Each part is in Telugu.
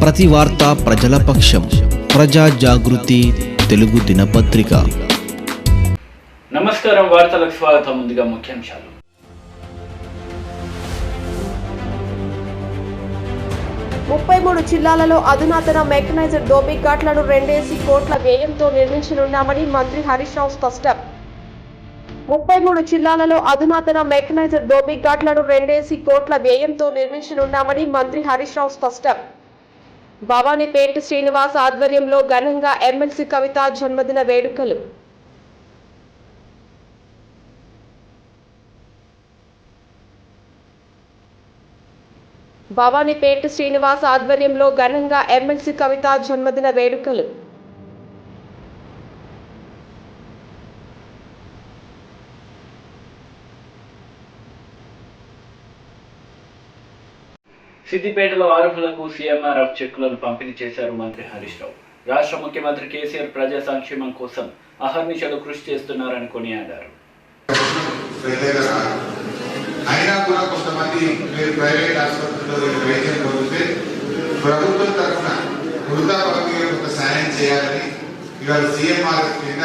ప్రతి వార్త ప్రజల పక్షం. ప్రజా జాగృతి తెలుగు దినపత్రిక. నమస్కారం, వార్తలకు స్వాగతం. ముందుగా ముఖ్యాంశాలు. ముప్పై 33 జిల్లాలలో అధునాతన మెకనైజ్డ్ దోబీ ఘాట్లను 2 కోట్ల వ్యయంతో నిర్మించనున్నామని మంత్రి హరీష్ రావు స్పష్టం. 33 జిల్లాలలో అధునాతన మెకనైజ్డ్ దోబీ ఘాట్లను 2 కోట్ల వ్యయంతో నిర్మించనున్నామని మంత్రి హరీష్ రావు స్పష్టం. భవానీపేట శ్రీనివాస్ ఆధ్వర్యంలో ఘనంగా ఎమ్మెల్సీ కవిత జన్మదిన వేడుకలు. భవానీపేట శ్రీనివాస్ ఆధ్వర్యంలో ఘనంగా ఎమ్మెల్సీ కవిత జన్మదిన వేడుకలు. సిద్దిపేటలో అర్హులకు సీఎంఆర్ఎఫ్ చెక్కులను పంపిణీ చేశారు మంత్రి హరీష్ రావు. రాష్ట్ర ముఖ్యమంత్రి కేసీఆర్ ప్రజా సంక్షేమం కోసం అహర్నిశలు కృషి చేస్తున్నారని కొనియాడారు. అయినా కూడా కొంతమంది ప్రైవేట్ ఆసుపత్రుల్లో వైద్యం పొందితే ప్రభుత్వం తరఫున వృద్ధాప్య సహాయం చేయాలని ఇవాళ సీఎంఆర్ఎఫ్ కింద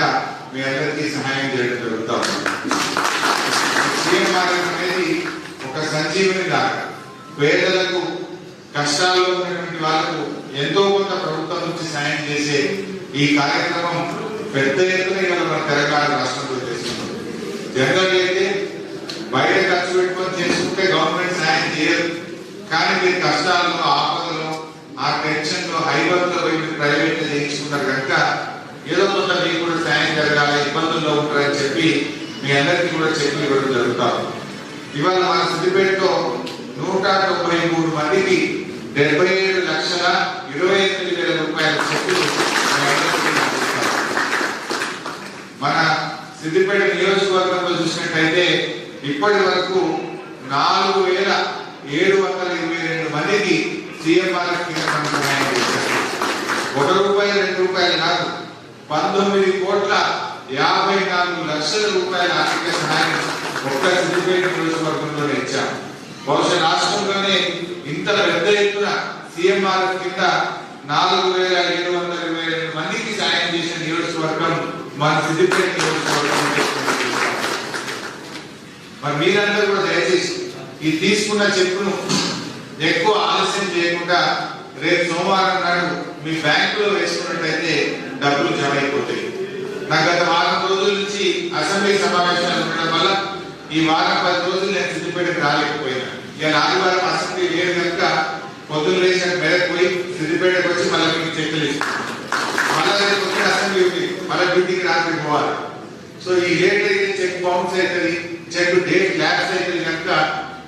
మీ అందరికీ సహాయం చేయడం జరుగుతూ ఉంది. సీఎంఆర్ఎఫ్ అనేది ఒక సంజీవని లాగా పేదలకు, కష్టాల్లో ఉన్నటువంటి వాళ్ళకు ఎంతో కొంత ప్రభుత్వం నుంచి సాయం చేసే ఈ కార్యక్రమం పెద్ద ఎత్తున ఇవాళ మన తెలంగాణ రాష్ట్రంలో చేస్తున్నాం. జనరల్ అయితే బయట ఖర్చు పెట్టుకొని చేసుకుంటే గవర్నమెంట్ సాయం చేయదు. కానీ మీరు కష్టాల్లో, ఆపదలో, ఆ టెన్షన్ లో, హైవర్లో పోయి ప్రైవేట్ చేయించుకున్నారు కనుక ఏదో కొంత మీకు కూడా సాయం జరగాలి, ఇబ్బందుల్లో ఉంటారని చెప్పి మీ అందరికీ కూడా చెప్పులు ఇవ్వడం జరుగుతారు. ఇవాళ మన సిద్దిపేటలో 193 మందికి 77,28,000 రూపాయల చెక్కులు మన సిద్దిపేట నియోజకవర్గంలో చూసినట్టయితే ఇప్పటి వరకు 4,722 మందికి సీఎంఆర్ఎఫ్ కింద సహాయం చేశారు. ₹1, ₹2 కాదు, 19,54,00,000 రూపాయల ఆర్థిక సహాయం ఒక్క సిద్దిపేట నియోజకవర్గంలోనే ఇచ్చాము. బహుశా రాష్ట్రంలోనే ఇంత పెద్ద ఎత్తున సీఎంఆర్ఎఫ్ కింద 4,722 మందికి సాయం చేసిన నియోజకవర్గం మన సిద్దిపేట నియోజకవర్గం. మరి మీరందరూ కూడా దయచేసి ఈ తీసుకున్న చెక్కును ఎక్కువ ఆలస్యం చేయకుండా రేపు సోమవారం నాడు మీ బ్యాంకులో వేసుకున్నట్టయితే డబ్బులు జమ అయిపోతాయి. నాకు గత వారం రోజుల నుంచి అసెంబ్లీ సమావేశాలు ఉండడం వల్ల ఈ వారం 10 రోజులు నేను సిద్దిపేటకు రాలేకపోయినా. ఇవాళ ఆదివారం అసెంబ్లీ లేదు కనుక పొద్దున్న లేచిన మెదక్ పోయి సిద్దిపేటకు వచ్చి మళ్ళీ మీకు చెక్కులు ఇస్తాం. మళ్ళీ రేపు వచ్చి అసెంబ్లీ ఉంది, మళ్ళీ డ్యూటీకి రాత్రి పోవాలి. సో ఈ లేట్ అయితే చెక్ బౌన్స్ అవుతుంది, చెక్ డేట్ ల్యాప్స్ అవుతుంది కనుక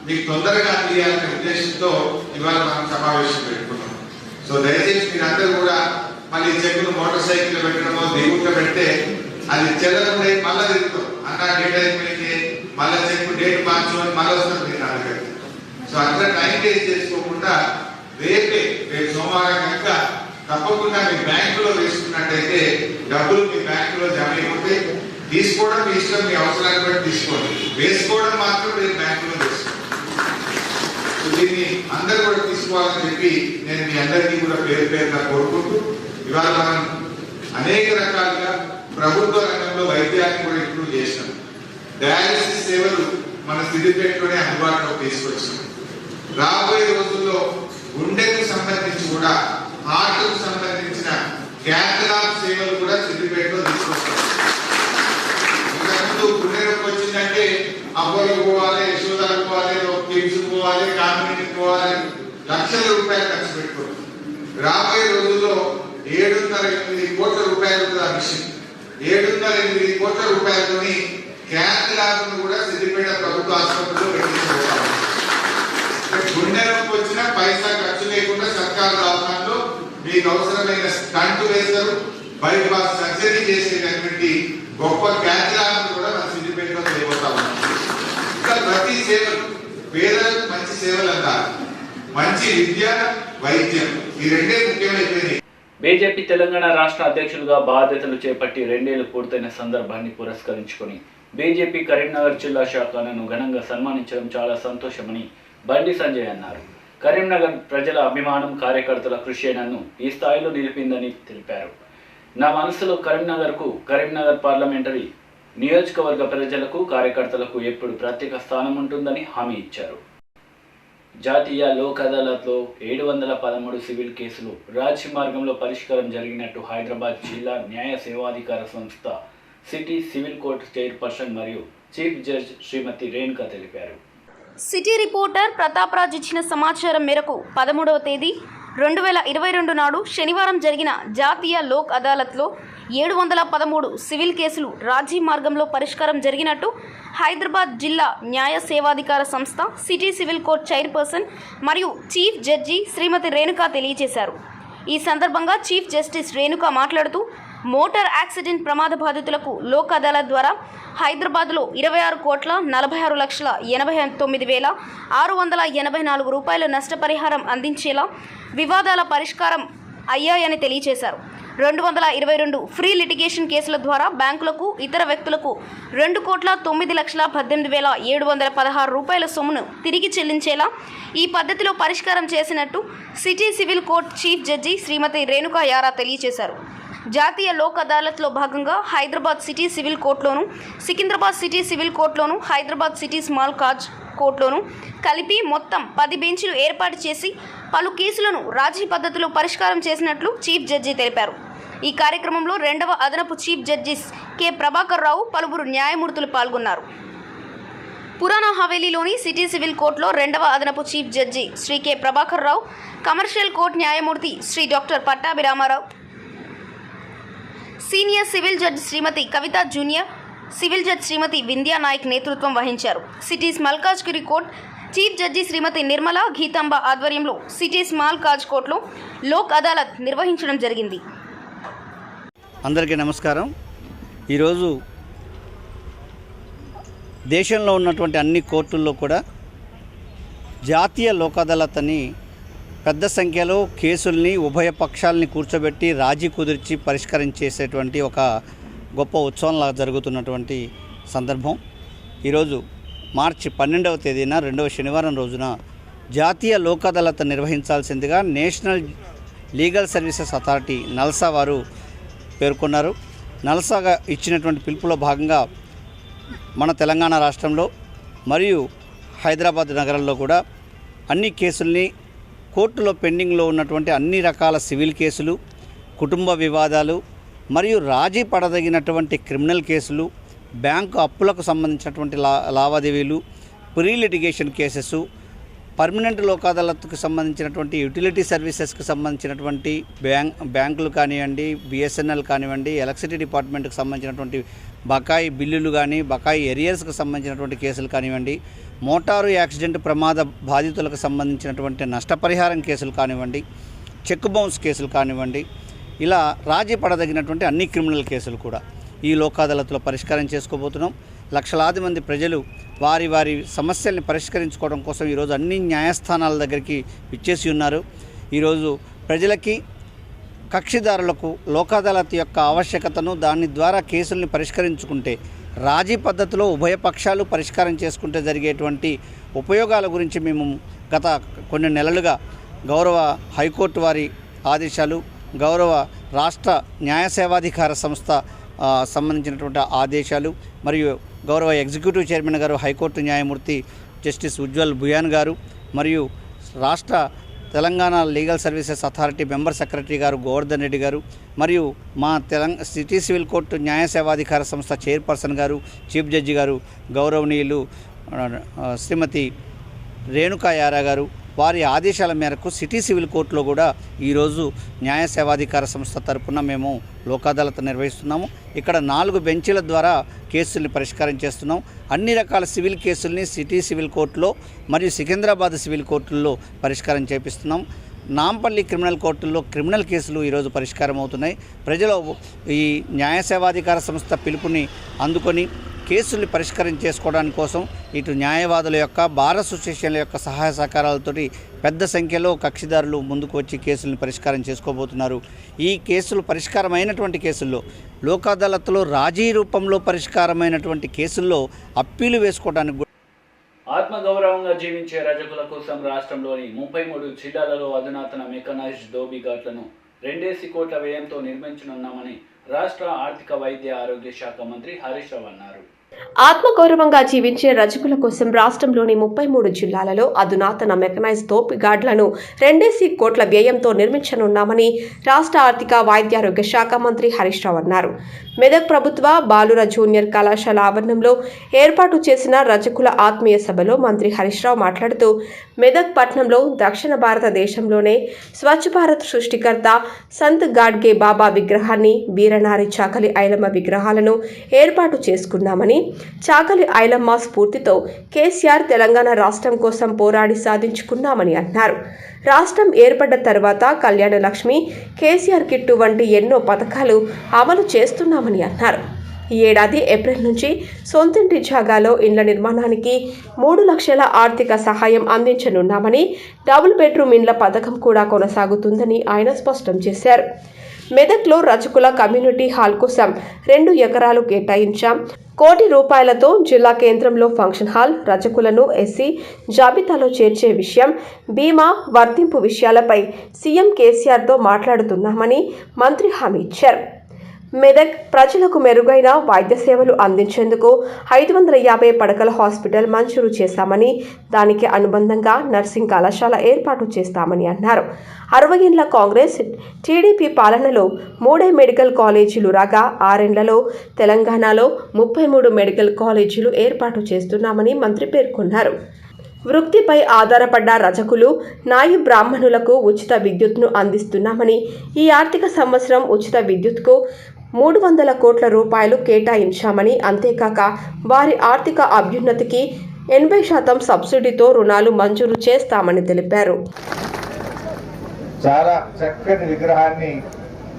మీకు తొందరగా అందియాలనే ఉద్దేశంతో ఇవాళ మనం సమావేశం పెట్టుకున్నాం. సో దయచేసి మీరందరూ కూడా మళ్ళీ చెక్కును మోటార్ సైకిల్ పెట్టడమో దిగుట్లో పెడితే అది చెల్లకుండా మళ్ళీ తిరుగుతాం. అన్న డేట్ అయిపోయింది, మళ్ళీ చెక్ డేట్ మార్చుకొని మళ్ళీ వస్తుంది మీరు అడగండి. సో అట్లా టైం వేస్ట్ చేసుకోకుండా రేపు సోమవారం కనుక తప్పకుండా మీ బ్యాంకులో వేసుకున్నట్టయితే డబ్బులు మీ బ్యాంకులో జమ అయిపోతే తీసుకోవడం మీ ఇష్టం, మీ అవసరాన్ని బట్టి తీసుకోండి. వేసుకోవడం మాత్రం రేపు బ్యాంకులో వేసుకోండి. దీన్ని అందరూ కూడా తీసుకోవాలని చెప్పి నేను మీ అందరికీ కూడా పేరు పేరుగా కోరుకుంటూ ఇవాళ మనం అనేక రకాలుగా ప్రభుత్వ రంగంలో వైద్యాన్ని కూడా ఇంప్రూవ్ చేసినాం. డయాలసిస్ సేవలు మన సిద్దిపేటలోనే అందుబాటులోకి తీసుకొచ్చాం. రాబోయే రోజుల్లో గుండెకు సంబంధించి కూడా, హార్ట్కు సంబంధించిన క్యాథలాబ్ సేవలు కూడా సిద్దిపేటలో తీసుకొస్తాం. ఇంతకుముందు గుండె నొప్పి వచ్చిందంటే అపోలోకి పోవాలి, యశోదాలకు పోవాలి, కిమ్స్ పోవాలి, కామినీకి పోవాలి, లక్షల రూపాయలు ఖర్చు పెట్టుకోవాలి. రాబోయే రోజుల్లో 7.5 కోట్ల రూపాయలు కూడా మిషన్ 7.5 కోట్ల రూపాయలతోని క్యాథలాబ్ కూడా సిద్దిపేట ప్రభుత్వ ఆసుపత్రిలో పెట్టించుకోవాలి. గుండె నొప్పి వచ్చినా పైసా ఖర్చు లేకుండా సర్కారు దవాఖానలో మీకు అవసరమైన స్టంట్ వేస్తారు, బైపాస్ సర్జరీ చేసేటటువంటి గొప్ప క్యాథలాబ్ కూడా మన సిద్దిపేటలో చేయబోతా ఉన్నాం. ఇంకా ప్రతి సేవలు పేదలకు మంచి సేవలు అంటారు, మంచి విద్య, వైద్యం, ఈ రెండే ముఖ్యమైనవి. బీజేపీ తెలంగాణ రాష్ట్ర అధ్యక్షులుగా బాధ్యతలు చేపట్టి 2 ఏళ్లు పూర్తయిన సందర్భాన్ని పురస్కరించుకొని బీజేపీ కరీంనగర్ జిల్లా శాఖను ఘనంగా సన్మానించడం చాలా సంతోషమని బండి సంజయ్ అన్నారు. కరీంనగర్ ప్రజల అభిమానం, కార్యకర్తల కృషి నన్ను ఈ స్థాయిలో నిలిపిందని తెలిపారు. నా మనసులో కరీంనగర్ పార్లమెంటరీ నియోజకవర్గ ప్రజలకు, కార్యకర్తలకు ఎప్పుడు ప్రత్యేక స్థానం ఉంటుందని హామీ ఇచ్చారు. జాతీయ లోక్ అదాలత్లో 713 సివిల్ కేసులు రాజీ మార్గంలో పరిష్కారం జరిగినట్టు హైదరాబాద్ జిల్లా న్యాయ సేవాధికార సంస్థ సిటీ సివిల్ కోర్టు చైర్పర్సన్ మరియు చీఫ్ జడ్జ్ శ్రీమతి రేణుక తెలిపారు. సిటీ రిపోర్టర్ ప్రతాప్ రాజ్ ఇచ్చిన సమాచారం మేరకు 13వ తేదీ 2022 నాడు శనివారం జరిగిన జాతీయ లోక్ అదాలత్లో 713 సివిల్ కేసులు రాజీ మార్గంలో పరిష్కారం జరిగినట్టు హైదరాబాద్ జిల్లా న్యాయ సేవాధికార సంస్థ సిటీ సివిల్ కోర్ట్ చైర్పర్సన్ మరియు చీఫ్ జడ్జి శ్రీమతి రేణుక తెలియజేశారు. ఈ సందర్భంగా చీఫ్ జస్టిస్ రేణుక మాట్లాడుతూ మోటార్ యాక్సిడెంట్ ప్రమాద బాధితులకు లోక్ అదాలత్ ద్వారా హైదరాబాద్లో 26,46,89,684 రూపాయల నష్టపరిహారం అందించేలా వివాదాల పరిష్కారం అయ్యాయని తెలియజేశారు. 222 ఫ్రీ లిటిగేషన్ కేసుల ద్వారా బ్యాంకులకు, ఇతర వ్యక్తులకు 2,09,18,716 రూపాయల సొమ్మును తిరిగి చెల్లించేలా ఈ పద్ధతిలో పరిష్కారం చేసినట్టు city civil court chief judge Shrimati Renuka Yara తెలియజేశారు. జాతీయ లోక్ అదాలత్లో భాగంగా హైదరాబాద్ సిటీ సివిల్ కోర్టులోను, సికింద్రాబాద్ సిటీ సివిల్ కోర్టులోను, హైదరాబాద్ సిటీ స్మాల్ కాజ్ కోర్టులోను కలిపి మొత్తం 10 బెంచీలు ఏర్పాటు చేసి పలు కేసులను రాజీ పద్ధతిలో పరిష్కారం చేసినట్లు చీఫ్ జడ్జి తెలిపారు. ఈ కార్యక్రమంలో 2వ అదనపు చీఫ్ జస్టిస్ కె ప్రభాకర్ రావు, పలువురు న్యాయమూర్తులు పాల్గొన్నారు. పురాణా హవేలీలోని సిటీ సివిల్ కోర్టులో 2వ అదనపు chief judge Shri K Prabhakar Rao, commercial court న్యాయమూర్తి Shri doctor Pattabhi Ramarao, senior civil judge Shrimati Kavitha, junior civil judge Shrimati Vindhya Nayak నేతృత్వం వహించారు. సిటీ స్మాల్ కాజ్గిరి court chief judge Shrimati Nirmala Geethamba ఆధ్వర్యంలో సిటీ స్మాల్ కాజ్ కోర్టులో లోక్ అదాలత్ నిర్వహించడం జరిగింది. అందరికీ నమస్కారం. ఈరోజు దేశంలో ఉన్నటువంటి అన్ని కోర్టుల్లో కూడా జాతీయ లోక్ అదాలత్ అని పెద్ద సంఖ్యలో కేసుల్ని, ఉభయ పక్షాలని కూర్చోబెట్టి రాజీ కుదిర్చి పరిష్కారం చేసేటువంటి ఒక గొప్ప ఉత్సవంలా జరుగుతున్నటువంటి సందర్భం. ఈరోజు మార్చి 12వ తేదీన 2వ శనివారం రోజున జాతీయ లోక్ అదాలత్ నిర్వహించాల్సిందిగా national legal services authority Nalsa వారు పేర్కొన్నారు. నల్సాగా ఇచ్చినటువంటి పిలుపులో భాగంగా మన తెలంగాణ రాష్ట్రంలో మరియు హైదరాబాద్ నగరంలో కూడా అన్ని కేసుల్ని, కోర్టులో పెండింగ్లో ఉన్నటువంటి అన్ని రకాల సివిల్ కేసులు, కుటుంబ వివాదాలు మరియు రాజీ పడదగినటువంటి క్రిమినల్ కేసులు, బ్యాంకు అప్పులకు సంబంధించినటువంటి లావాదేవీలు, pre litigation cases, permanent Lok అదాలత్కు సంబంధించినటువంటి యూటిలిటీ సర్వీసెస్కి సంబంధించినటువంటి బ్యాంకులు కానివ్వండి, బిఎస్ఎన్ఎల్ కానివ్వండి, ఎలక్ట్రిసిటీ డిపార్ట్మెంట్కి సంబంధించినటువంటి బకాయి బిల్లులు కానీ, బకాయి ఎరియర్స్కి సంబంధించినటువంటి కేసులు కానివ్వండి, మోటారు యాక్సిడెంట్ ప్రమాద బాధితులకు సంబంధించినటువంటి నష్టపరిహారం కేసులు కానివ్వండి, చెక్ బౌన్స్ కేసులు కానివ్వండి, ఇలా రాజీ పడదగినటువంటి అన్ని క్రిమినల్ కేసులు కూడా ఈ లోక్ అదాలత్లో పరిష్కారం చేసుకోబోతున్నాం. లక్షలాది మంది ప్రజలు వారి వారి సమస్యల్ని పరిష్కరించుకోవడం కోసం ఈరోజు అన్ని న్యాయస్థానాల దగ్గరికి విచ్చేసి ఉన్నారు. ఈరోజు ప్రజలకి, కక్షిదారులకు లోక్ అదాలత్ యొక్క ఆవశ్యకతను, దాని ద్వారా కేసుల్ని పరిష్కరించుకుంటే, రాజీ పద్ధతిలో ఉభయ పక్షాలు పరిష్కారం చేసుకుంటే జరిగేటువంటి ఉపయోగాల గురించి మేము గత కొన్ని నెలలుగా గౌరవ హైకోర్టు వారి ఆదేశాలు, గౌరవ రాష్ట్ర న్యాయ సేవాధికార సంస్థ సంబంధించినటువంటి ఆదేశాలు మరియు గౌరవ ఎగ్జిక్యూటివ్ చైర్మన్ గారు హైకోర్టు న్యాయమూర్తి జస్టిస్ ఉజ్వల్ భుయాన్ గారు మరియు రాష్ట్ర Telangana legal services authority member secretary గారు గోవర్ధన్ రెడ్డి గారు మరియు మా సిటీ సివిల్ కోర్టు న్యాయ సేవాధికార సంస్థ చైర్పర్సన్ గారు, చీఫ్ జడ్జి గారు గౌరవనీయులు శ్రీమతి రేణుకా యారా గారు వారి ఆదేశాల మేరకు సిటీ సివిల్ కోర్టులో కూడా ఈరోజు న్యాయ సేవాధికార సంస్థ తరపున మేము లోక్ అదాలత్ నిర్వహిస్తున్నాము. ఇక్కడ 4 బెంచీల ద్వారా కేసుల్ని పరిష్కారం చేస్తున్నాం. అన్ని రకాల సివిల్ కేసుల్ని సిటీ సివిల్ కోర్టులో మరియు సికింద్రాబాద్ సివిల్ కోర్టుల్లో పరిష్కారం చేపిస్తున్నాం. నాంపల్లి క్రిమినల్ కోర్టుల్లో క్రిమినల్ కేసులు ఈరోజు పరిష్కారం అవుతున్నాయి. ప్రజలు ఈ న్యాయ సేవాధికార సంస్థ పిలుపుని అందుకొని కేసుల్ని పరిష్కరించేసుకోవడానికి కోసం ఇటు న్యాయవాదుల యొక్క బార్ అసోసియేషన్ల యొక్క సహాయ సహకారాలతోటి పెద్ద సంఖ్యలో కక్షిదారులు ముందుకు వచ్చి కేసులను పరిష్కారం చేసుకోబోతున్నారు. ఈ కేసులు పరిష్కారమైనటువంటి కేసుల్లో లోక్ అదాలత్లో రాజీ రూపంలో పరిష్కారమైనటువంటి కేసుల్లో అప్పీలు వేసుకోవడానికి ఆత్మగౌరవంగా జీవించే రజకుల కోసం రాష్ట్రంలోని 33 జిల్లాలలో అధునాతన మెకనైజ్డ్ దోబీ ఘాట్లను 2 కోట్ల వ్యయంతో నిర్మించనున్నామని రాష్ట్ర ఆర్థిక వైద్య ఆరోగ్య శాఖ మంత్రి హరీష్ రావు అన్నారు. ఆత్మగౌరవంగా జీవించే రజకుల కోసం రాష్ట్రంలోని 33 జిల్లాలలో అధునాతన మెకనైజ్ తోపు గార్డులను 2 కోట్ల వ్యయంతో నిర్మించనున్నామని రాష్ట్ర ఆర్థిక వైద్యారోగ్య శాఖ మంత్రి హరీష్ రావు అన్నారు. మెదక్ ప్రభుత్వ బాలుర జూనియర్ కళాశాల ఆవరణంలో ఏర్పాటు చేసిన రజకుల ఆత్మీయ సభలో మంత్రి హరీష్ రావు మాట్లాడుతూ మెదక్ పట్టణంలో దక్షిణ భారతదేశంలోనే స్వచ్ఛ భారత్ సృష్టికర్త సంత్ గాడ్గే బాబా విగ్రహాన్ని, వీరనారి చాకలి ఐలమ్మ విగ్రహాలను ఏర్పాటు చేసుకున్నామని, చాకలి ఐలమ్మ స్ఫూర్తితో కేసీఆర్ తెలంగాణ రాష్ట్రం కోసం పోరాడి సాధించుకున్నామని అన్నారు. రాష్ట్రం ఏర్పడ్డ తర్వాత కళ్యాణ లక్ష్మి, కేసీఆర్ కిట్టు వంటి ఎన్నో పథకాలు అమలు చేస్తున్నామని అన్నారు. ఈ ఏడాది ఏప్రిల్ నుంచి సొంతింటి జాగాలో ఇండ్ల నిర్మాణానికి 3 లక్షల ఆర్థిక సహాయం అందించనున్నామని, డబుల్ బెడ్రూమ్ ఇండ్ల పథకం కూడా కొనసాగుతుందని ఆయన స్పష్టం చేశారు. మెదక్లో రజకుల కమ్యూనిటీ హాల్ కోసం 2 ఎకరాలు కేటాయించాం. 1 కోటి రూపాయలతో జిల్లా కేంద్రంలో ఫంక్షన్ హాల్, రజకులను ఎస్సీ జాబితాలో చేర్చే విషయం, బీమా వర్తింపు విషయాలపై సీఎం కేసీఆర్తో మాట్లాడుతున్నామని మంత్రి హామీ ఇచ్చారు. మెదక్ ప్రజలకు మెరుగైన వైద్య సేవలు అందించేందుకు 550 పడకల హాస్పిటల్ మంజూరు చేశామని, దానికి అనుబంధంగా నర్సింగ్ కళాశాల ఏర్పాటు చేస్తామని అన్నారు. 60 ఏళ్ల కాంగ్రెస్ టీడీపీ పాలనలో 3 మెడికల్ కాలేజీలు రాగా 6 ఏళ్లలో తెలంగాణలో 33 మెడికల్ కాలేజీలు ఏర్పాటు చేస్తున్నామని మంత్రి పేర్కొన్నారు. వృత్తిపై ఆధారపడ్డ రజకులు, నాయి బ్రాహ్మణులకు ఉచిత విద్యుత్ను అందిస్తున్నామని, ఈ ఆర్థిక సంవత్సరం ఉచిత విద్యుత్కు 300 కోట్ల రూపాయలు కేటాయించామని, అంతేకాక వారి ఆర్థిక అభ్యున్నతికి 80% సబ్సిడీతో రుణాలు మంజూరు చేస్తామని తెలిపారు. చాలా చక్కని విగ్రహాన్ని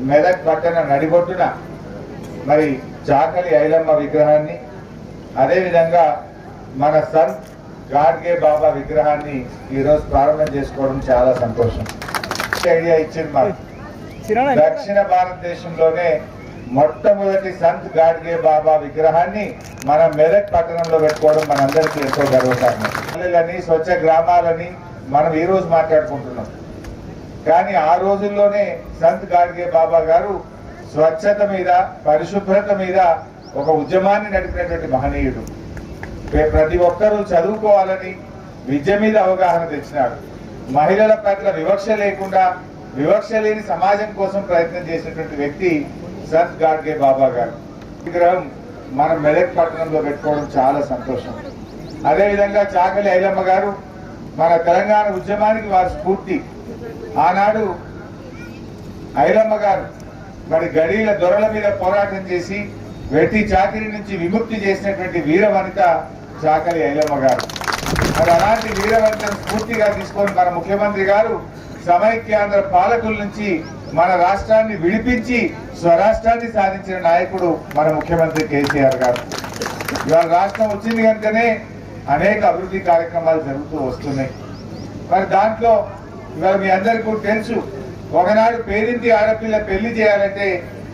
మెదక్ పట్టణ నడిబొట్టున మరి చాకలి ఐలమ్మ విగ్రహాన్ని, అదేవిధంగా మన సంత్ గాడ్గే బాబా విగ్రహాన్ని ఈరోజు ప్రారంభం చేసుకోవడం చాలా సంతోషం. ఐడియా ఇచ్చింది మాకు. దక్షిణ భారతదేశంలోనే మొట్టమొదటి సంత్ గాడ్గే బాబా విగ్రహాన్ని మన మెదక్ పట్టణంలో పెట్టుకోవడం మనందరికీ ఎంతో గర్వకారణం. పల్లెలని, స్వచ్ఛ గ్రామాలని మనం ఈ రోజు మాట్లాడుకుంటున్నాం, కానీ ఆ రోజుల్లోనే సంత్ గాడ్గే బాబా గారు స్వచ్ఛత మీద, పరిశుభ్రత మీద ఒక ఉద్యమాన్ని నడిపినటువంటి మహనీయుడు. ప్రతి ఒక్కరూ చదువుకోవాలని విద్య మీద అవగాహన తెచ్చినాడు. మహిళల పట్ల వివక్ష లేకుండా, వివక్ష లేని సమాజం కోసం ప్రయత్నం చేసినటువంటి వ్యక్తి సంత్ గాడ్గే బాబా గారు. విగ్రహం మనం మెదక్ పట్టణంలో పెట్టుకోవడం చాలా సంతోషం. అదేవిధంగా చాకలి ఐలమ్మ గారు మన తెలంగాణ ఉద్యమానికి వారి స్ఫూర్తి. ఆనాడు ఐలమ్మ గారు మరి గడీల దొరల మీద పోరాటం చేసి వెట్టి చాకిరి నుంచి విముక్తి చేసినటువంటి వీరవనిత చాకలి ఐలమ్మ గారు. మరి అలాంటి వీరవనితను స్ఫూర్తిగా తీసుకొని మన ముఖ్యమంత్రి గారు సమైక్యాంధ్ర పాలకుల నుంచి మన రాష్ట్రాన్ని విడిపించి స్వరాష్ట్రాన్ని సాధించిన నాయకుడు మన ముఖ్యమంత్రి కేసీఆర్ గారు. ఇవాళ రాష్ట్రం వచ్చింది కనుకనే అనేక అభివృద్ధి కార్యక్రమాలు జరుగుతూ వస్తున్నాయి. మరి దాంట్లో ఇవాళ మీ అందరికీ కూడా తెలుసు, ఒకనాడు పేదింటి ఆడపిల్ల పెళ్లి చేయాలంటే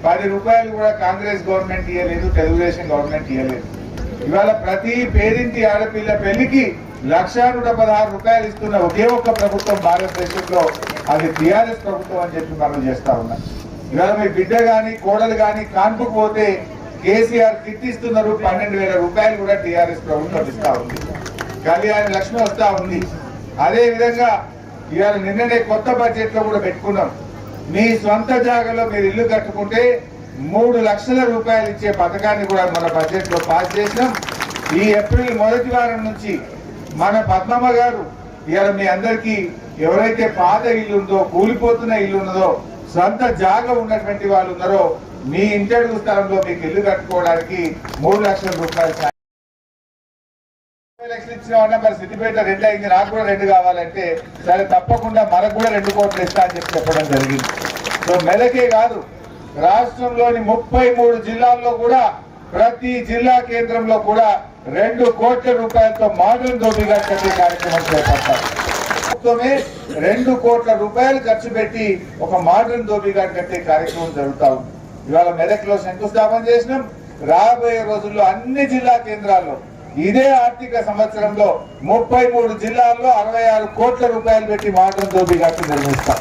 10 రూపాయలు కూడా కాంగ్రెస్ గవర్నమెంట్ ఇవ్వలేదు, తెలుగుదేశం గవర్నమెంట్ ఇవ్వలేదు. ఇవాళ ప్రతి పేదింటి ఆడపిల్ల పెళ్లికి 1,116 రూపాయలు ఇస్తున్న ఒకే ఒక్క ప్రభుత్వం భారతదేశంలో, అది టీఆర్ఎస్ ప్రభుత్వం అని చెప్పి మనం చేస్తా ఉన్నాం. ఇవాళ మీ బిడ్డ గాని, కోడలు గాని కాన్పుకు పోతే కేసీఆర్ కిట్ ఇస్తున్నారు. 12,000 రూపాయలు కూడా టీఆర్ఎస్ ప్రభుత్వం ఇస్తా ఉంది. కళ్యాణ లక్ష్మి వస్తా ఉంది. అదే విధంగా ఇవాళ నిన్ననే కొత్త బడ్జెట్ లో కూడా పెట్టుకున్నాం. మీ సొంత జాగాలో మీరు ఇల్లు కట్టుకుంటే 3 లక్షల రూపాయలు ఇచ్చే పథకాన్ని కూడా మన బడ్జెట్ లో పాస్ చేసినాం. ఈ ఏప్రిల్ మొదటి వారం నుంచి మన పద్మమ్మ గారు ఇవాళ మీ అందరికీ ఎవరైతే పాత ఇల్లు ఉందో, కూలిపోతున్న ఇల్లు ఉన్నదో, సొంత జాగా ఉన్నటువంటి వాళ్ళు ఉన్నారో, మీ ఇంటడుగు స్థలంలో మీకు ఇల్లు కట్టుకోవడానికి 3 లక్షల రూపాయలు ఇచ్చినా. మరి సిద్దిపేట 2 అయింది, నాకు కూడా 2 కావాలంటే సరే తప్పకుండా మనకు కూడా 2 కోట్లు ఇస్తా అని చెప్పడం జరిగింది. సో మెదకే కాదు, రాష్ట్రంలోని 33 జిల్లాల్లో కూడా ప్రతి జిల్లా కేంద్రంలో కూడా 2 కోట్ల రూపాయలతో మోడర్న్ ధోబీఘాట్ కట్టే కార్యక్రమం చేపట్టారు. ప్రభుత్వమే 2 కోట్ల రూపాయలు ఖర్చు పెట్టి ఒక మోడర్న్ ధోబీఘాట్ కట్టే కార్యక్రమం జరుగుతా ఉంది. ఇవాళ మెదక్లో శంకుస్థాపన చేసినాం. రాబోయే రోజుల్లో అన్ని జిల్లా కేంద్రాల్లో ఇదే ఆర్థిక సంవత్సరంలో 33 జిల్లాల్లో 66 కోట్ల రూపాయలు పెట్టి మోడర్న్ ధోబీఘాట్ నిర్మిస్తాం.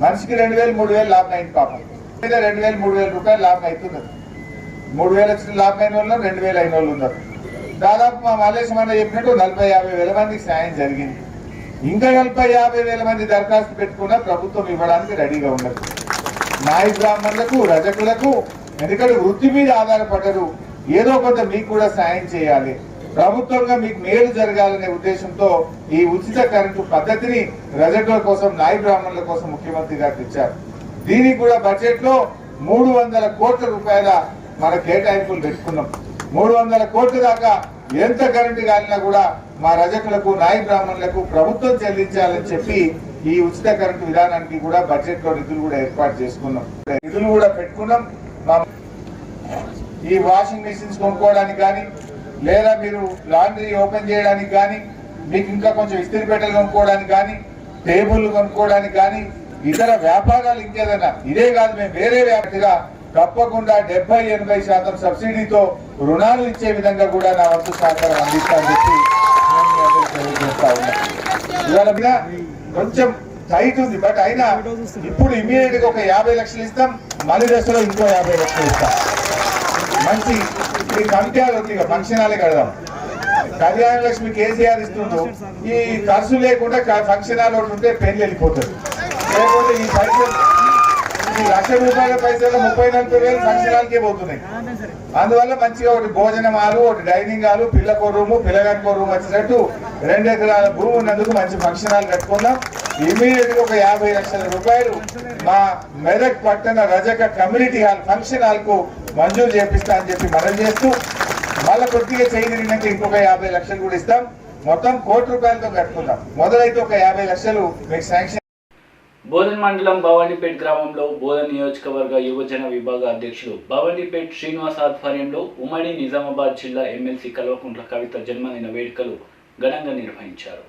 మనిషికి 2000, 3000 లాభం అయింది. పాపం 2000, 3000 రూపాయలు లాభం అవుతున్నది. 3000 వచ్చిన లాభం అయిన వాళ్ళు 2000 అయిన వాళ్ళు ఉన్నారు. దాదాపు మా మల్లేశం అన్న చెప్పినట్టు 40-50 వేల మందికి సాయం జరిగింది. ఇంకా 40-50 వేల మంది దరఖాస్తు పెట్టుకున్నా ప్రభుత్వం ఇవ్వడానికి రెడీగా ఉన్నది. నాయి బ్రాహ్మణులకు, రజకులకు, ఎందుకంటే వృత్తి మీద ఆధారపడరు, ఏదో కొంత మీకు కూడా సాయం చేయాలి, ప్రభుత్వంగా మీకు మేలు జరగాలనే ఉద్దేశంతో ఈ ఉచిత కరెంటు పద్ధతిని రజకుల కోసం, నాయి బ్రాహ్మణుల కోసం ముఖ్యమంత్రి గారు ఇచ్చారు. దీనికి కూడా బడ్జెట్ లో 300 కోట్ల రూపాయల మన కేటాయింపులు పెట్టుకున్నాం. 300 కోట్ల దాకా ఎంత కరెంటు కాలినా కూడా మా రజకులకు, నాయి బ్రాహ్మణులకు ప్రభుత్వం చెల్లించాలని చెప్పి ఈ ఉచిత కరెంటు విధానానికి కూడా బడ్జెట్ లో నిధులు కూడా ఏర్పాటు చేసుకున్నాం. నిధులు కూడా పెట్టుకున్నాం. ఈ వాషింగ్ మెషిన్స్ కొనుక్కోవడానికి కానీ, లేదా మీరు లాండ్రీ ఓపెన్ చేయడానికి కానీ, మీకు ఇంకా కొంచెం ఇస్త్రీ పెట్టెలు కొనుక్కోవడానికి కానీ, టేబుల్ కొనుక్కోవడానికి కానీ, ఇతర వ్యాపారాలు ఇంకేదైనా, ఇదే కాదు మేము వేరే వ్యాపారిగా తప్పకుండా 70-80% సబ్సిడీతో రుణాలు ఇచ్చే విధంగా కూడా నా వంతు సహకారం అందిస్తానని చెప్పి తెలియజేస్తా ఉన్నా. ఇవాళ మీద కొంచెం టైట్ ఉంది, బట్ అయినా ఇప్పుడు ఇమీడియట్ గా ఒక 50 లక్షలు ఇస్తాం. మళ్ళీ దశలో ఇంకో 50 లక్షలు ఇస్తాం. మంచి ఈ కమిటీ ఉంది, ఫంక్షన్ హాలే కడదాం. కళ్యాణ లక్ష్మి కేసీఆర్ ఇస్తుండ్రు, ఈ ఖర్చు లేకుండా ఫంక్షన్ హాల్ ఒకటి ఉంటే పెళ్లి వెళ్ళిపోతుంది. లేకపోతే ఈ పైసలు, ఈ 1,00,000 రూపాయల పైసలు 30-40 వేలు ఫంక్షన్ హాల్కే పోతున్నాయి. అందువల్ల మంచిగా ఒకటి భోజనం హాలు, ఒకటి డైనింగ్ హాలు, పిల్లకో రూము, పిల్లగానికో రూమ్ వచ్చేటట్టు 2 ఎకరాల భూమి ఉన్నందుకు మంచి ఫంక్షన్ హాల్ కట్టుకున్నాం. ఇమీడియట్ గా ఒక 50 లక్షల రూపాయలు మా మెదక్ పట్టణ రజక కమ్యూనిటీ హాల్ ఫంక్షన్ హాల్ కు మంజూరు చేపిస్తా అని చెప్పి మనవి చేస్తూ, మళ్ళీ కొద్దిగా చేయగలిగినాక ఇంకొక 50 లక్షలు కూడా ఇస్తాం. మొత్తం 1 కోటి రూపాయలతో కట్టుకుందాం. మొదలైతే ఒక 50 లక్షలు మీకు శాంక్షన్. బోధన్ మండలం భవానీపేట్ గ్రామంలో బోధన్ నియోజకవర్గ యువజన విభాగ అధ్యక్షులు భవానీపేట్ శ్రీనివాస్ ఆధ్వర్యంలో ఉమ్మడి నిజామాబాద్ జిల్లా ఎమ్మెల్సీ కల్వకుంట్ల కవిత జన్మదిన వేడుకలు ఘనంగా నిర్వహించారు.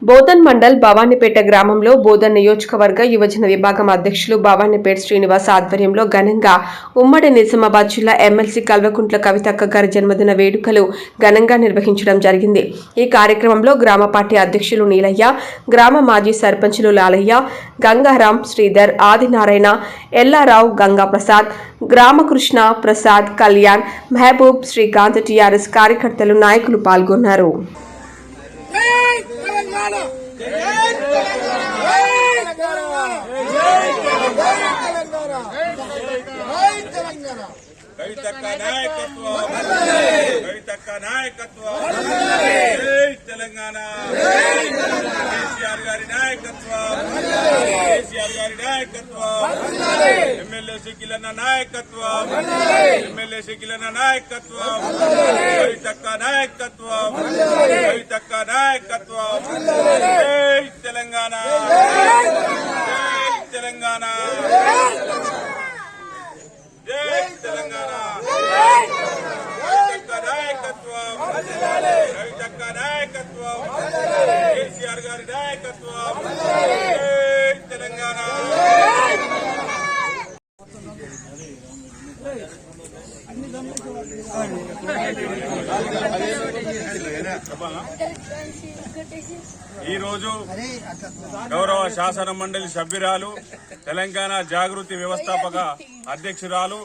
బోధన్ మండల్ భవానీపేట గ్రామంలో బోధన్ నియోజకవర్గ యువజన విభాగం అధ్యక్షులు భవానీపేట్ శ్రీనివాస్ ఆధ్వర్యంలో ఘనంగా ఉమ్మడి నిజామాబాద్ జిల్లా ఎమ్మెల్సీ కల్వకుంట్ల కవితక్క గారి జన్మదిన వేడుకలు ఘనంగా నిర్వహించడం జరిగింది. ఈ కార్యక్రమంలో గ్రామ పార్టీ అధ్యక్షులు నీలయ్య, గ్రామ మాజీ సర్పంచులు లాలయ్య, గంగారాం, శ్రీధర్, ఆదినారాయణ, ఎల్లారావు, గంగాప్రసాద్, గ్రామకృష్ణ, ప్రసాద్, కళ్యాణ్, మహబూబ్, శ్రీకాంత్, టీఆర్ఎస్ కార్యకర్తలు, నాయకులు పాల్గొన్నారు. కవితక్క నాయకత్వం, కవితక్క నాయకత్వం, జై తెలంగాణ, కేసీఆర్ గారి నాయకత్వం, కేసీఆర్ గారి నాయకత్వం, ఎమ్మెల్యే షకీలన్న నాయకత్వం, ఎమ్మెల్యే షకీలన్న నాయకత్వం, కవితక్క నాయకత్వం, కవితక్క నాయకత్వం, జై తెలంగాణ, జై తెలంగాణ, జై తెలంగాణ, కవితక్క నాయకత్వం, కవితక్క నాయకత్వం, కేసీఆర్ గారి నాయకత్వం, జై తెలంగాణ. ఈరోజు గౌరవ శాసన మండలి సభ్యురాలు, తెలంగాణ జాగృతి వ్యవస్థాపక అధ్యక్షురాలు,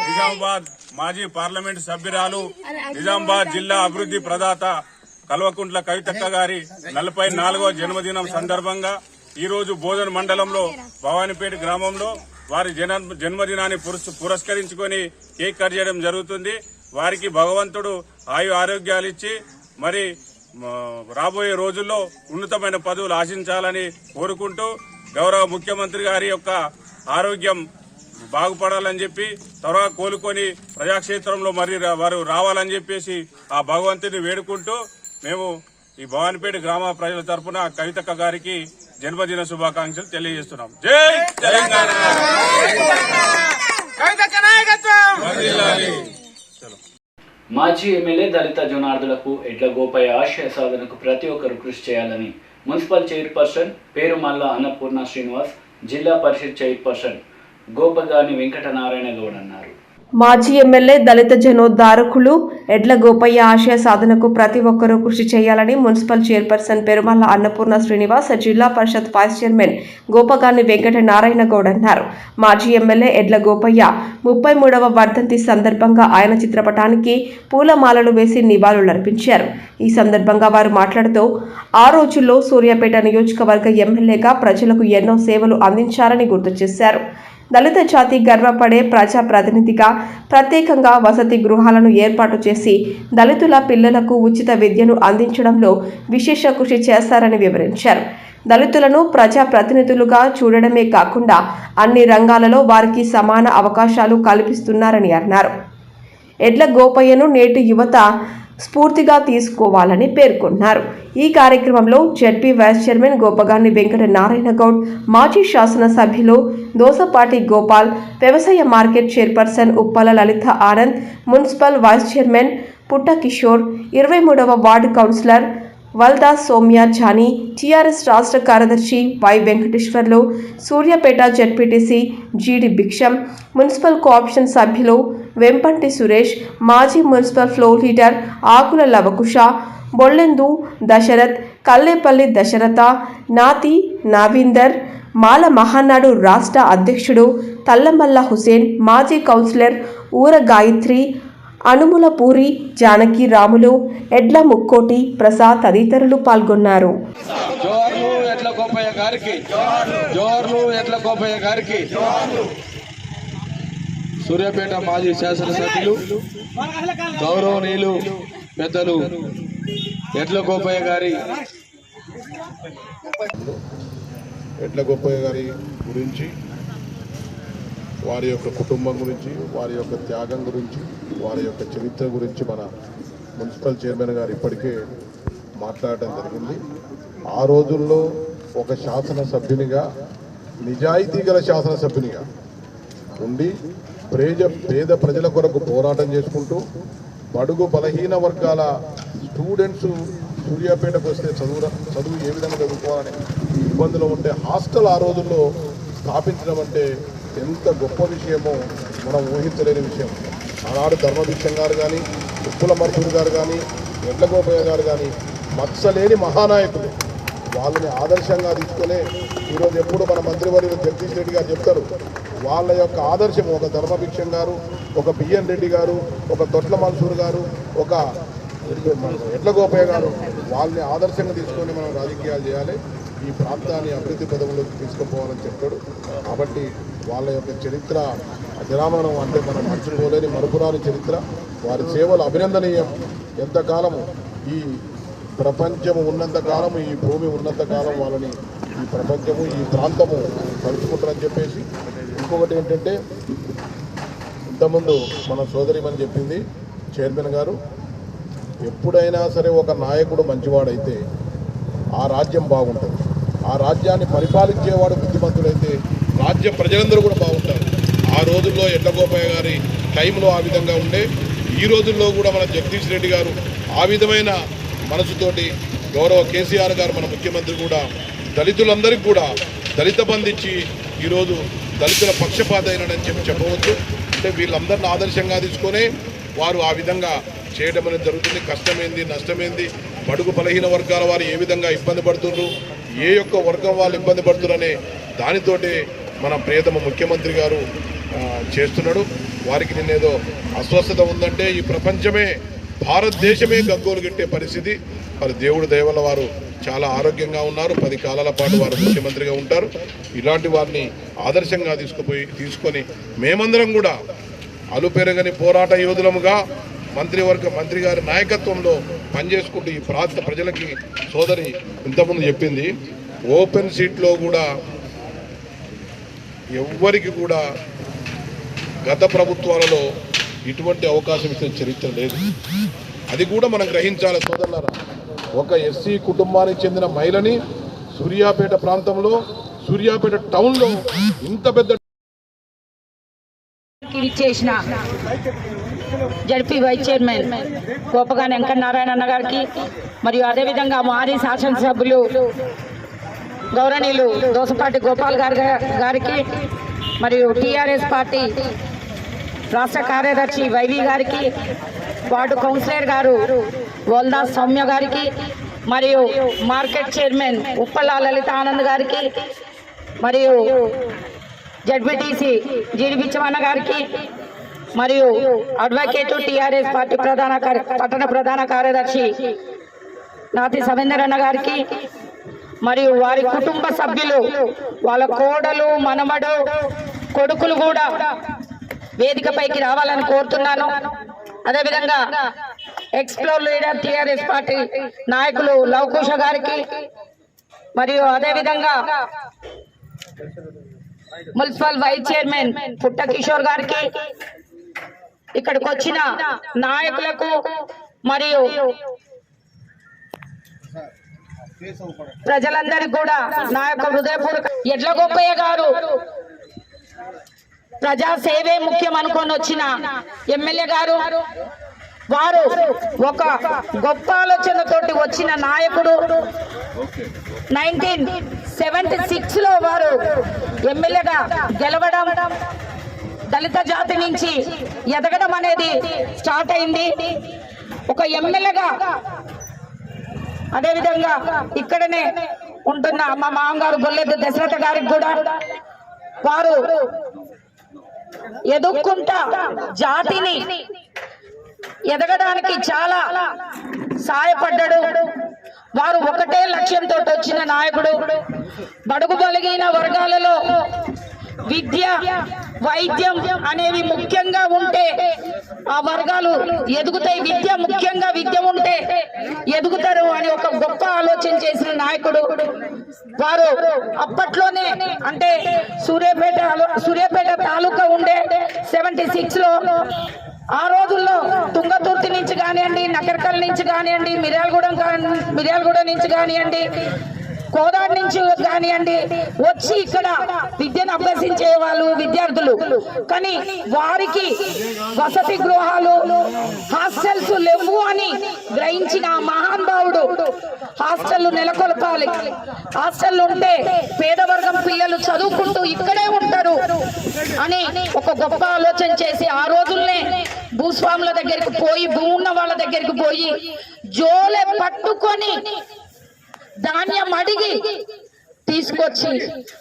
నిజామాబాద్ మాజీ పార్లమెంటు సభ్యురాలు, నిజామాబాద్ జిల్లా అభివృద్ధి ప్రదాత కల్వకుంట్ల కవితక్క గారి 44వ జన్మదినం సందర్భంగా ఈరోజు బోధన్ మండలంలో భవానీపేట గ్రామంలో వారి జన్మదినాన్ని పురస్కరించుకొని కేక్ కట్ చేయడం జరుగుతుంది. వారికి భగవంతుడు ఆయు ఆరోగ్యాలు ఇచ్చి మరి రాబోయే రోజుల్లో ఉన్నతమైన పదవులు ఆశించాలని కోరుకుంటూ, గౌరవ ముఖ్యమంత్రి గారి యొక్క ఆరోగ్యం బాగుపడాలని చెప్పి, త్వరగా కోలుకొని ప్రజాక్షేత్రంలో మరి వారు రావాలని చెప్పేసి ఆ భగవంతుని వేడుకుంటూ మేము ఈ భవానీపేట గ్రామ ప్రజల తరఫున కవితక్క గారికి జన్మదిన శుభాకాంక్షలు తెలియజేస్తున్నాం. జై తెలంగాణ. మాజీ ఎమ్మెల్యే దళిత జనార్దులకు ఎడ్ల గోపయ్య ఆశయ సాధనకు ప్రతి ఒక్కరూ కృషి చేయాలని మున్సిపల్ చైర్పర్సన్ పేరుమల్ల అన్నపూర్ణ శ్రీనివాస్, జిల్లా పరిషత్ చైర్పర్సన్ గోపగాని వెంకటనారాయణ గౌడ్ అన్నారు. మాజీ ఎమ్మెల్యే దళిత జనోద్ధారకులు ఎడ్ల గోపయ్య ఆశయ సాధనకు ప్రతి ఒక్కరూ కృషి చేయాలని మున్సిపల్ చైర్పర్సన్ పెరుమల్ల అన్నపూర్ణ శ్రీనివాస్, జిల్లా పరిషత్ వైస్ చైర్మన్ గోపగాని వెంకట నారాయణ గౌడ్ అన్నారు. మాజీ ఎమ్మెల్యే ఎడ్ల గోపయ్య 33వ వర్ధంతి సందర్భంగా ఆయన చిత్రపటానికి పూలమాలలు వేసి నివాళులర్పించారు. ఈ సందర్భంగా వారు మాట్లాడుతూ ఆ రోజుల్లో సూర్యాపేట నియోజకవర్గ ఎమ్మెల్యేగా ప్రజలకు ఎన్నో సేవలు అందించారని గుర్తు చేశారు. దళిత జాతి గర్వపడే ప్రజాప్రతినిధిగా ప్రత్యేకంగా వసతి గృహాలను ఏర్పాటు చేసి దళితుల పిల్లలకు ఉచిత విద్యను అందించడంలో విశేష కృషి చేశారని వివరించారు. దళితులను ప్రజాప్రతినిధులుగా చూడడమే కాకుండా అన్ని రంగాలలో వారికి సమాన అవకాశాలు కల్పిస్తున్నారని అన్నారు. ఎడ్ల గోపయ్యను నేటి యువత స్ఫూర్తిగా తీసుకోవాలని పేర్కొన్నారు. ఈ కార్యక్రమంలో ZP vice chairman Gopagani Venkata Narayana Goud, మాజీ శాసనసభ్యులు దోసపాటి గోపాల్, వ్యవసాయ market chairperson Uppala Lalitha Anand, municipal vice chairman Putta Kishore, 23వ వార్డు కౌన్సిలర్ వల్దా సౌమ్య జానీ, టీఆర్ఎస్ రాష్ట్ర కార్యదర్శి వై వెంకటేశ్వర్లు, సూర్యాపేట జెడ్పీటీసీ జీడి భిక్షం, మున్సిపల్ కోఆప్షన్ సభ్యులు వెంపంటి సురేష్, మాజీ మున్సిపల్ ఫ్లోర్ లీడర్ ఆకుల లవకుశ, బొల్లెందు దశరథ్, కల్లేపల్లి దశరథ, నాతి నావీందర్, మాల మహానాడు రాష్ట్ర అధ్యక్షుడు తల్లమల్ల హుసేన్, మాజీ కౌన్సిలర్ ఊర గాయత్రి, అనుములపూరి జానకి రాములు, ఎడ్ల ముక్కోటి ప్రసాద్ తదితరులు పాల్గొన్నారు. సూర్యాపేట మాజీ శాసనసభ్యులు గౌరవనీయులు పెద్దలు ఎడ్ల గోపయ్య గారి గురించి, వారి యొక్క కుటుంబం గురించి, వారి యొక్క త్యాగం గురించి, వారి యొక్క చరిత్ర గురించి మన మున్సిపల్ చైర్మన్ గారు ఇప్పటికే మాట్లాడటం జరిగింది. ఆ రోజుల్లో ఒక శాసనసభ్యునిగా, నిజాయితీ గల శాసనసభ్యునిగా ఉండి పేద ప్రజల కొరకు పోరాటం చేసుకుంటూ బడుగు బలహీన వర్గాల స్టూడెంట్స్ సూర్యాపేటకు వస్తే చదువు ఏ విధంగా చదువుకోవాలని ఇబ్బందులు ఉంటే హాస్టల్ ఆ రోజుల్లో స్థాపించడం అంటే ఎంత గొప్ప విషయమో మనం ఊహించలేని విషయం. ఆనాడు ధర్మభిక్షం గారు కానీ, ఉప్పుల మర్దూరు గారు కానీ, ఎడ్ల గోపయ్య గారు కానీ మత్సలేని మహానాయకులు. వాళ్ళని ఆదర్శంగా తీసుకునే ఈరోజు ఎప్పుడు మన మంత్రివర్యులు జగదీష్ రెడ్డి గారు చెప్తారు, వాళ్ళ యొక్క ఆదర్శం ఒక ధర్మభిక్షం గారు, ఒక బిఎన్ రెడ్డి గారు, ఒక తొట్ల మన్సూర్ గారు, ఒక ఎడ్ల గోపయ్య గారు, వాళ్ళని ఆదర్శంగా తీసుకొని మనం రాజకీయాలు చేయాలి, ఈ ప్రాంతాన్ని అభివృద్ధి పదవుల్లోకి తీసుకుపోవాలని చెప్పాడు. కాబట్టి వాళ్ళ యొక్క చరిత్ర అజరామరణం, అంటే మనం మర్చిపోలేని మరుపురాని చరిత్ర. వారి సేవలు అభినందనీయం. ఎంతకాలము ఈ ప్రపంచము ఉన్నంతకాలము, ఈ భూమి ఉన్నంతకాలం వాళ్ళని ఈ ప్రపంచము, ఈ ప్రాంతము తలుచుకుంటారని చెప్పేసి. ఇంకొకటి ఏంటంటే, ఇంతకుముందు మన సోదరిమని చెప్పింది చైర్మన్ గారు, ఎప్పుడైనా సరే ఒక నాయకుడు మంచివాడైతే ఆ రాజ్యం బాగుంటుంది. ఆ రాజ్యాన్ని పరిపాలించేవాడు బుద్ధిమంతుడైతే రాజ్య ప్రజలందరూ కూడా బాగుంటారు. ఆ రోజుల్లో ఎడ్ల గోపయ్య గారి టైంలో ఆ విధంగా ఉండే, ఈ రోజుల్లో కూడా మన జగదీష్ రెడ్డి గారు ఆ విధమైన మనసుతోటి, గౌరవ కేసీఆర్ గారు మన ముఖ్యమంత్రి కూడా దళితులందరికీ కూడా దళిత బంధించి ఈరోజు దళితుల పక్షపాత అయినని చెప్పవచ్చు. అంటే వీళ్ళందరిని ఆదర్శంగా తీసుకొని వారు ఆ విధంగా చేయడం అనేది జరుగుతుంది. కష్టమైంది, నష్టమైంది, బడుగు బలహీన వర్గాల వారు ఏ విధంగా ఇబ్బంది పడుతున్నారు, ఏ యొక్క వర్గం వాళ్ళు ఇబ్బంది పడుతున్నారనే దానితోటే మన ప్రియతమ ముఖ్యమంత్రి గారు చేస్తున్నాడు. వారికి నిన్నేదో అస్వస్థత ఉందంటే ఈ ప్రపంచమే, భారతదేశమే గగ్గోలు గిట్టే పరిస్థితి. వారి దేవుడు దయ వల్ల వారు చాలా ఆరోగ్యంగా ఉన్నారు. 10 కాలాల పాటు వారు ముఖ్యమంత్రిగా ఉంటారు. ఇలాంటి వారిని ఆదర్శంగా తీసుకొని మేమందరం కూడా అలుపెరగని పోరాట యోధులముగా మంత్రి గారి నాయకత్వంలో పనిచేసుకుంటూ ఈ ప్రాంత ప్రజలకి, సోదరి ఇంతకుముందు చెప్పింది, ఓపెన్ సీట్లో కూడా ఎవ్వరికి కూడా గత ప్రభుత్వాలలో ఇటువంటి అవకాశం ఇచ్చిన చరిత్ర లేదు. అది కూడా మనం గ్రహించాలి సోదరులారా. ఒక ఎస్సీ కుటుంబానికి చెందిన మహిళని సూర్యాపేట ప్రాంతంలో, సూర్యాపేట టౌన్లో ఇంత పెద్ద ZP vice chairman Gopagani Venkatanarayana అన్న గారికి, మరియు అదేవిధంగా మాజీ శాసనసభ్యులు గౌరవనీయులు దోసపాటి గోపాల్ గారికి, మరియు టీఆర్ఎస్ పార్టీ రాష్ట్ర కార్యదర్శి వైవి గారికి, వార్డు కౌన్సిలర్ గారు వల్దా సౌమ్య గారికి, మరియు మార్కెట్ చైర్మన్ ఉప్పల లలిత ఆనంద్ గారికి, మరియు జడ్పీటీసీ జీడి బిచ్చమన్న గారికి, మరియు అడ్వకేట్ టీఆర్ఎస్ పార్టీ పట్టణ ప్రధాన కార్యదర్శి నాతి సవేందర్ అన్న గారికి, మరియు వారి కుటుంబ సభ్యులు, వాళ్ళ కోడలు, మనమడు, కొడుకులు కూడా వేదికపైకి రావాలని కోరుతున్నాను. అదేవిధంగా ఎక్స్ప్లోర్ లీడర్ టీఆర్ఎస్ పార్టీ నాయకులు లవకుశ గారికి, మరియు అదేవిధంగా municipal vice chairman Putta Kishore గారికి, ఇక్కడికి వచ్చిన నాయకులకు మరియు ప్రజలందరికీ కూడా నా యొక్క హృదయపూర్వక ఎడ్ల గోపయ్య గారు ప్రజా సేవే ముఖ్యం అనుకొని వచ్చిన ఎమ్మెల్యే గారు, వారు ఒక గొప్ప ఆలోచనతోటి వచ్చిన నాయకుడు. 1976లో వారు ఎమ్మెల్యేగా గెలవడం, దళిత జాతి నుంచి ఎదగడం అనేది స్టార్ట్ అయింది. ఒక ఎమ్మెల్యేగా అదేవిధంగా ఇక్కడనే ఉంటున్న మా మామగారు గొల్లెద్దు దశరథ గారికి కూడా వారు ఎదుక్కుంటా జాతిని ఎదగడానికి చాలా సాయపడ్డాడు. వారు ఒకటే లక్ష్యంతో వచ్చిన నాయకుడు. బడుగు బలిగిన వర్గాలలో విద్య, వైద్యం అనేవి ముఖ్యంగా ఉంటే ఆ వర్గాలు ఎదుగుతాయి. ముఖ్యంగా విద్య ఉంటే ఎదుగుతారు అని ఒక గొప్ప ఆలోచన చేసిన నాయకుడు వారు. అప్పట్లోనే అంటే సూర్యాపేట తాలూకా ఉండే 76లో ఆ రోజుల్లో తుంగతుర్తి నుంచి కానివ్వండి, నకరకల్ నుంచి కానివ్వండి, మిర్యాలగూడ నుంచి కానివ్వండి, కోదాడ నుంచి కానివ్వండి వచ్చి ఇక్కడ విద్యను అభ్యసించే వాళ్ళు విద్యార్థులు. కానీ వారికి వసతి గృహాలు, హాస్టల్స్ లేవు అని గ్రహించిన మహానుభావుడు హాస్టళ్లు నెలకొల్పాలి, హాస్టల్ ఉంటే పేదవర్గం పిల్లలు చదువుకుంటూ ఇక్కడే ఉంటారు అని ఒక గొప్ప ఆలోచన చేసి ఆ రోజుల్నే భూస్వాముల దగ్గరికి పోయి, భూమి ఉన్న వాళ్ళ దగ్గరికి పోయి జోలె పట్టుకొని ధాన్యం అడిగి తీసుకొచ్చి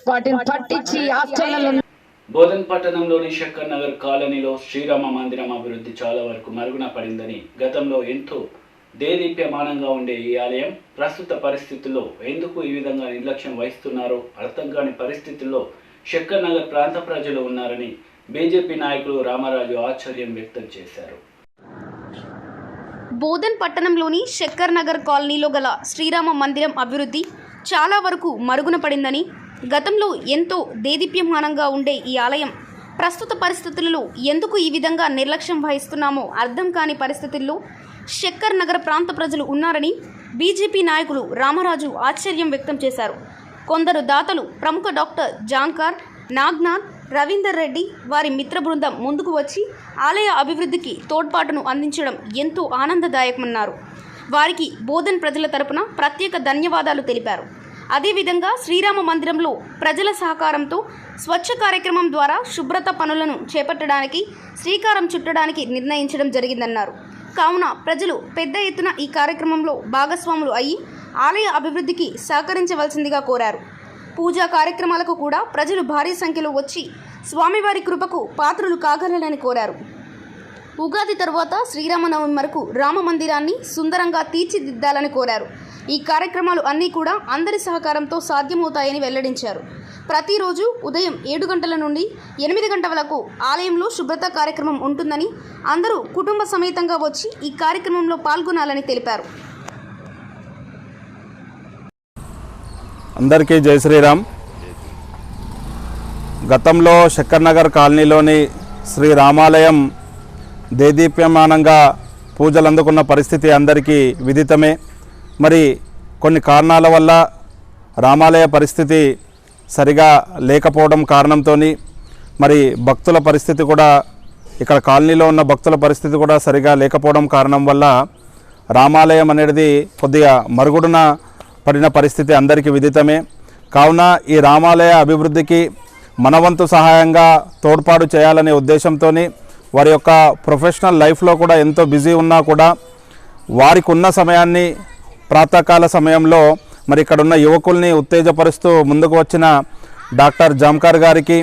వాటిని పట్టించి హాస్టళ్లలో. బోధన్ పట్టణంలోని శంకర్ నగర్ కాలనీలో శ్రీరామ మందిరం అభివృద్ధి చాలా వరకు మరుగున పడిందని, గతంలో ఎంతో దేదీప్యమానంగా ఉండే ఈ ఆలయం ప్రస్తుత పరిస్థితుల్లో ఎందుకు ఈ విధంగా నిర్లక్ష్యం వహిస్తున్నారో అర్థం కాని పరిస్థితుల్లో శంకర్ నగర్ ప్రాంత ప్రజలు ఉన్నారని బీజేపీ నాయకులు రామరాజు ఆశ్చర్యం వ్యక్తం చేశారు. బోధన్ పట్టణంలోని శంకర్ నగర్ కాలనీలో గల శ్రీరామ మందిరం అభివృద్ధి చాలా వరకు మరుగున పడిందని, గతంలో ఎంతో దేదీప్యమానంగా ఉండే ఈ ఆలయం ప్రస్తుత పరిస్థితుల్లో ఎందుకు ఈ విధంగా నిర్లక్ష్యం వహిస్తున్నామో అర్థం కాని పరిస్థితుల్లో శంకర్ నగర్ ప్రాంత ప్రజలు ఉన్నారని బీజేపీ నాయకులు రామరాజు ఆశ్చర్యం వ్యక్తం చేశారు. కొందరు దాతలు ప్రముఖ డాక్టర్ జాన్కార్, నాగ్నాథ్, రవీందర్ రెడ్డి వారి మిత్ర బృందం ముందుకు వచ్చి ఆలయ అభివృద్ధికి తోడ్పాటును అందించడం ఎంతో ఆనందదాయకమన్నారు. వారికి బోధన్ ప్రజల తరపున ప్రత్యేక ధన్యవాదాలు తెలిపారు. అదేవిధంగా శ్రీరామ మందిరంలో ప్రజల సహకారంతో స్వచ్ఛ కార్యక్రమం ద్వారా శుభ్రత పనులను చేపట్టడానికి శ్రీకారం చుట్టడానికి నిర్ణయించడం జరిగిందన్నారు. కావున ప్రజలు పెద్ద ఎత్తున ఈ కార్యక్రమంలో భాగస్వాములు అయ్యి ఆలయ అభివృద్ధికి సహకరించవలసిందిగా కోరారు. పూజా కార్యక్రమాలకు కూడా ప్రజలు భారీ సంఖ్యలో వచ్చి స్వామివారి కృపకు పాత్రులు కాగలరని కోరారు. ఉగాది తరువాత శ్రీరామనవమి వరకు రామ మందిరాన్ని సుందరంగా తీర్చిదిద్దాలని కోరారు. ఈ కార్యక్రమాలు అన్నీ కూడా అందరి సహకారంతో సాధ్యమవుతాయని వెల్లడించారు. ప్రతిరోజు ఉదయం 7 గంటల నుండి 8 గంటల వరకు ఆలయంలో శుభ్రత కార్యక్రమం ఉంటుందని, అందరూ కుటుంబ సమేతంగా వచ్చి ఈ కార్యక్రమంలో పాల్గొనాలని తెలిపారు. అందరికీ జై శ్రీరామ్. గతంలో శంకర్ నగర్ కాలనీలోని శ్రీ రామాలయం దేదీప్యమానంగా పూజలు అందుకున్న పరిస్థితి అందరికీ విదితమే. మరి కొన్ని కారణాల వల్ల రామాలయ పరిస్థితి సరిగా లేకపోవడం కారణంతో మరి భక్తుల పరిస్థితి కూడా ఇక్కడ కాలనీలో ఉన్న భక్తుల పరిస్థితి కూడా సరిగా లేకపోవడం కారణం వల్ల రామాలయం అనేది కొద్దిగా మరుగుడున పడిన పరిస్థితి అందరికీ విదితమే. కావున ఈ రామాలయ అభివృద్ధికి మనవంతు సహాయంగా తోడ్పాటు చేయాలనే ఉద్దేశంతో వారి యొక్క ప్రొఫెషనల్ లైఫ్లో కూడా ఎంతో బిజీ ఉన్నా కూడా వారికి ఉన్న సమయాన్ని ప్రాతకాల సమయంలో మరి ఇక్కడ ఉన్న యువకుల్ని ఉత్తేజపరుస్తూ ముందుకు వచ్చిన డాక్టర్ జామ్కార్ గారికి,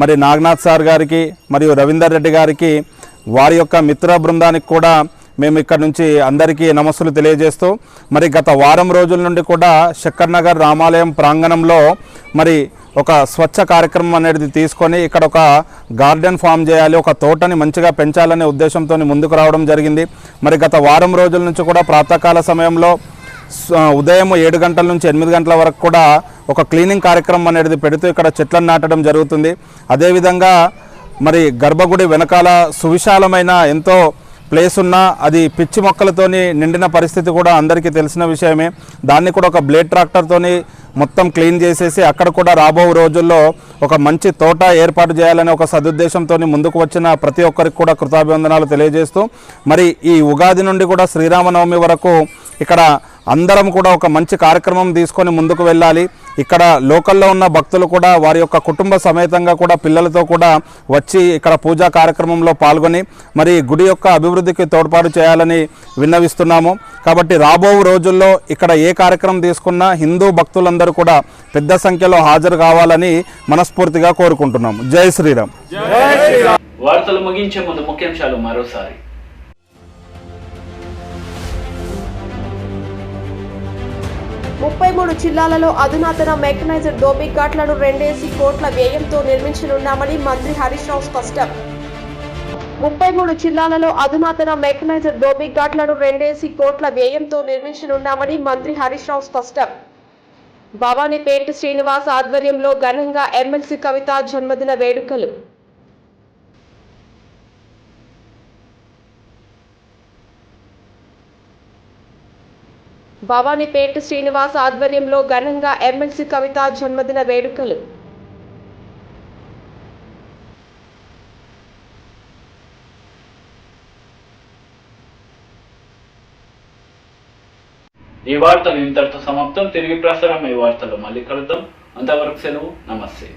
మరి నాగనాథ్ సార్ గారికి, మరియు రవీందర్ రెడ్డి గారికి, వారి యొక్క మిత్ర బృందానికి కూడా మేము ఇక్కడ నుంచి అందరికీ నమస్సులు తెలియజేస్తూ, మరి గత వారం రోజుల నుండి కూడా శక్కర్ నగర్ రామాలయం ప్రాంగణంలో మరి ఒక స్వచ్ఛ కార్యక్రమం అనేది తీసుకొని ఇక్కడ ఒక గార్డెన్ ఫామ్ చేయాలి, ఒక తోటని మంచిగా పెంచాలనే ఉద్దేశంతో ముందుకు రావడం జరిగింది. మరి గత వారం రోజుల నుంచి కూడా ప్రాతకాల సమయంలో ఉదయం 7 గంటల నుంచి 8 గంటల వరకు కూడా ఒక క్లీనింగ్ కార్యక్రమం అనేది పెడుతూ ఇక్కడ చెట్లను నాటడం జరుగుతుంది. అదేవిధంగా మరి గర్భగుడి వెనకాల సువిశాలమైన ఎంతో ప్లేస్ ఉన్నా అది పిచ్చి మొక్కలతోని నిండిన పరిస్థితి కూడా అందరికీ తెలిసిన విషయమే. దాన్ని కూడా ఒక బ్లేడ్ ట్రాక్టర్తోని మొత్తం క్లీన్ చేసేసి అక్కడ కూడా రాబో రోజుల్లో ఒక మంచి తోట ఏర్పాటు చేయాలనే ఒక సదుద్దేశంతో ముందుకు వచ్చిన ప్రతి ఒక్కరికి కూడా కృతజ్ఞతలు తెలియజేస్తూ, మరి ఈ ఉగాది నుండి కూడా శ్రీరామనవమి వరకు ఇక్కడ అందరం కూడా ఒక మంచి కార్యక్రమం తీసుకొని ముందుకు వెళ్ళాలి. ఇక్కడ లోకల్లో ఉన్న భక్తులు కూడా వారి యొక్క కుటుంబ సమేతంగా కూడా పిల్లలతో కూడా వచ్చి ఇక్కడ పూజా కార్యక్రమంలో పాల్గొని మరి గుడి యొక్క అభివృద్ధికి తోడ్పాటు చేయాలని విన్నవిస్తున్నాము. కాబట్టి రాబో రోజుల్లో ఇక్కడ ఏ కార్యక్రమం తీసుకున్నా హిందూ భక్తులందరూ కూడా పెద్ద సంఖ్యలో హాజరు కావాలని మనస్ఫూర్తిగా కోరుకుంటున్నాము. జై శ్రీరామ్. వార్తలు ముగించే ముందు ముఖ్యాంశాలు మరోసారి. 33 జిల్లాలలో అధునాతన మెకనైజ్డ్ దోబీ ఘాట్లను 2 కోట్ల వ్యయంతో నిర్మించనున్నామని మంత్రి హరీష్ రావు స్పష్టం. 33 జిల్లాలలో అధునాతన మెకనైజ్డ్ దోబీ ఘాట్లను 2 కోట్ల వ్యయంతో నిర్మించనున్నామని మంత్రి హరీష్ రావు స్పష్టం. భవానీపేట శ్రీనివాస్ ఆధ్వర్యంలో ఘనంగా ఎమ్మెల్సీ కవిత జన్మదిన వేడుకలు. భవానీపేట శ్రీనివాస్ ఆధ్వర్యంలో ఘనంగా ఎమ్మెల్సీ కవిత జన్మదిన వేడుకలు. ఈ వార్తలు ఇంతటితో సమాప్తం. తిరిగి ప్రసారం ఈ వార్తలు మళ్ళీ కలుద్దాం. అంతవరకు సెలవు. నమస్తే.